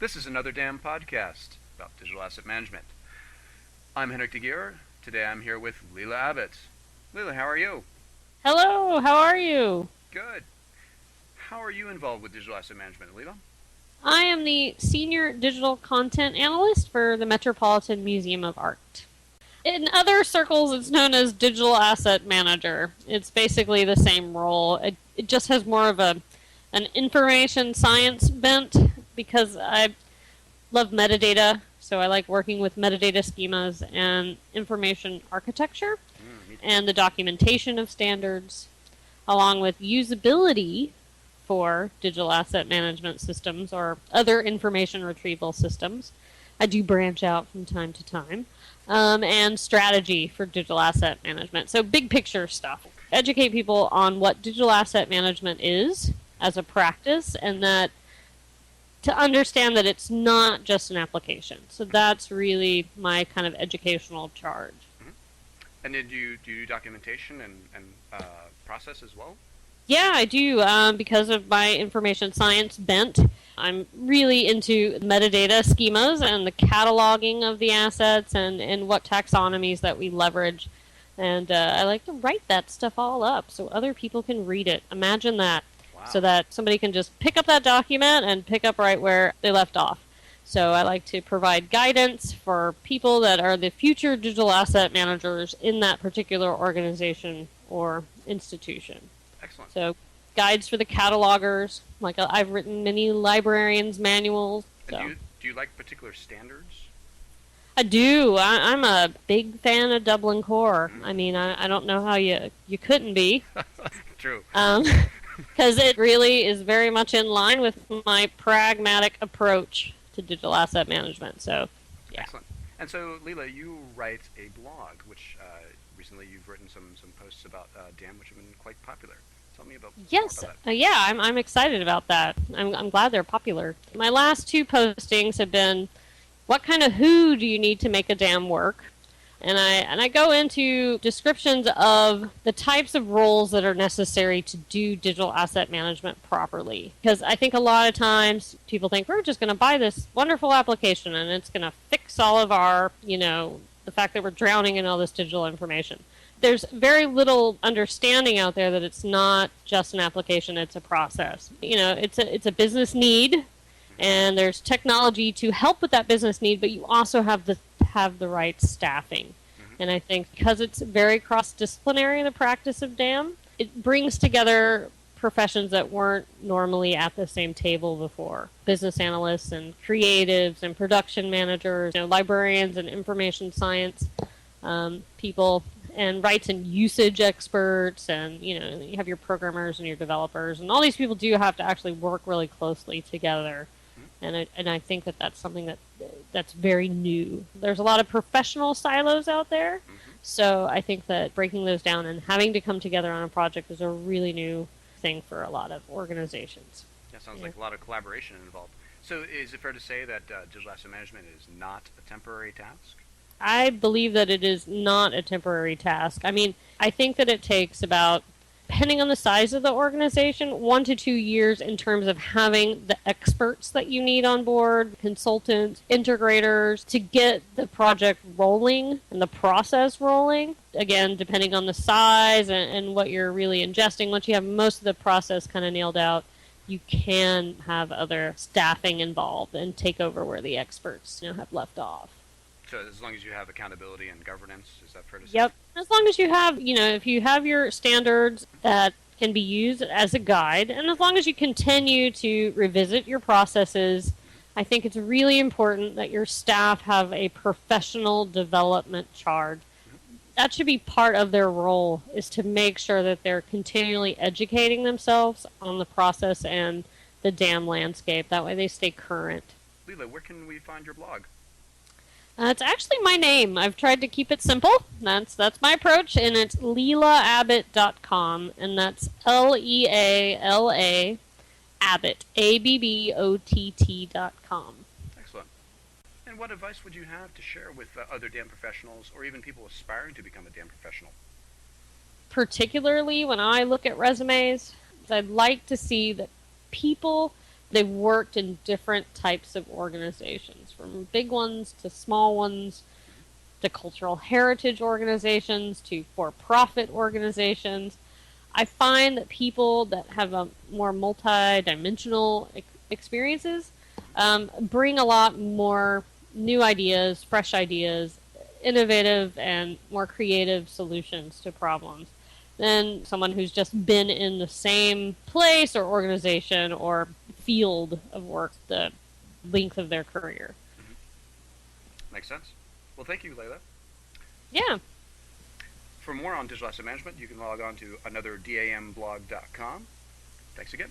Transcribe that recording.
This is another damn podcast about digital asset management. I'm Henrik Gyor. Today I'm here with Leala Abbott. Leala, how are you? Hello, how are you? Good. How are you involved with digital asset management, Leala? I am the Senior Digital Content Analyst for the Metropolitan Museum of Art. In other circles, it's known as Digital Asset Manager. It's basically the same role. It just has more of an information science bent because I love metadata, so I like working with metadata schemas and information architecture and the documentation of standards, along with usability for digital asset management systems or other information retrieval systems. I do branch out from time to time. And strategy for digital asset management. So big picture stuff. Educate people on what digital asset management is as a practice and that to understand that it's not just an application. So that's really my kind of educational charge. Mm-hmm. And did you do documentation and process as well? Yeah, I do. Because of my information science bent, I'm really into metadata schemas and the cataloging of the assets and what taxonomies that we leverage. And I like to write that stuff all up so other people can read it. Imagine that. Wow. So that somebody can just pick up that document and pick up right where they left off. So I like to provide guidance for people that are the future digital asset managers in that particular organization or institution. Excellent. So guides for the catalogers. Like I've written many librarians' manuals. So. And do you like particular standards? I do. I'm a big fan of Dublin Core. I mean, I don't know how you couldn't be. True. Because it really is very much in line with my pragmatic approach to digital asset management. So, yeah. Excellent. And so, Leala, you write a blog, which recently you've written some posts about DAM, which have been quite popular. Tell me about Yes, more about that. yeah, I'm excited about that. I'm glad they're popular. My last two postings have been, what kind of who do you need to make a DAM work? And I go into descriptions of the types of roles that are necessary to do digital asset management properly. Because I think a lot of times people think we're just going to buy this wonderful application and it's going to fix all of our, the fact that we're drowning in all this digital information. There's very little understanding out there that it's not just an application, it's a process. It's a business need, and there's technology to help with that business need, but you also have the right staffing. Mm-hmm. And I think because it's very cross-disciplinary, the practice of DAM, it brings together professions that weren't normally at the same table before. Business analysts and creatives and production managers, librarians and information science people, and rights and usage experts, and you have your programmers and your developers, and all these people do have to actually work really closely together. And I think that that's something that's very new. There's a lot of professional silos out there, so I think that breaking those down and having to come together on a project is a really new thing for a lot of organizations. That sounds like a lot of collaboration involved. So is it fair to say that digital asset management is not a temporary task? I believe that it is not a temporary task. I mean, I think that it takes about, depending on the size of the organization, 1 to 2 years in terms of having the experts that you need on board, consultants, integrators, to get the project rolling and the process rolling. Again, depending on the size and what you're really ingesting, once you have most of the process kind of nailed out, you can have other staffing involved and take over where the experts have left off. So as long as you have accountability and governance, is that fair to say? Yep. As long as you have, if you have your standards that can be used as a guide, and as long as you continue to revisit your processes, I think it's really important that your staff have a professional development charge. That should be part of their role, is to make sure that they're continually educating themselves on the process and the DAM landscape. That way they stay current. Leala, where can we find your blog? It's actually my name. I've tried to keep it simple. That's my approach, and it's lealaabbott.com, and that's Leala Abbott, ABBOTT.com. Excellent. And what advice would you have to share with other DAM professionals, or even people aspiring to become a DAM professional? Particularly when I look at resumes, I'd like to see that people They've worked in different types of organizations, from big ones to small ones, to cultural heritage organizations, to for-profit organizations. I find that people that have a more multi-dimensional experiences bring a lot more new ideas, fresh ideas, innovative and more creative solutions to problems than someone who's just been in the same place or organization or field of work the length of their career. Makes sense. Well, thank you, Leala. Yeah. For more on digital asset management, you can log on to anotherdamblog.com. Thanks again.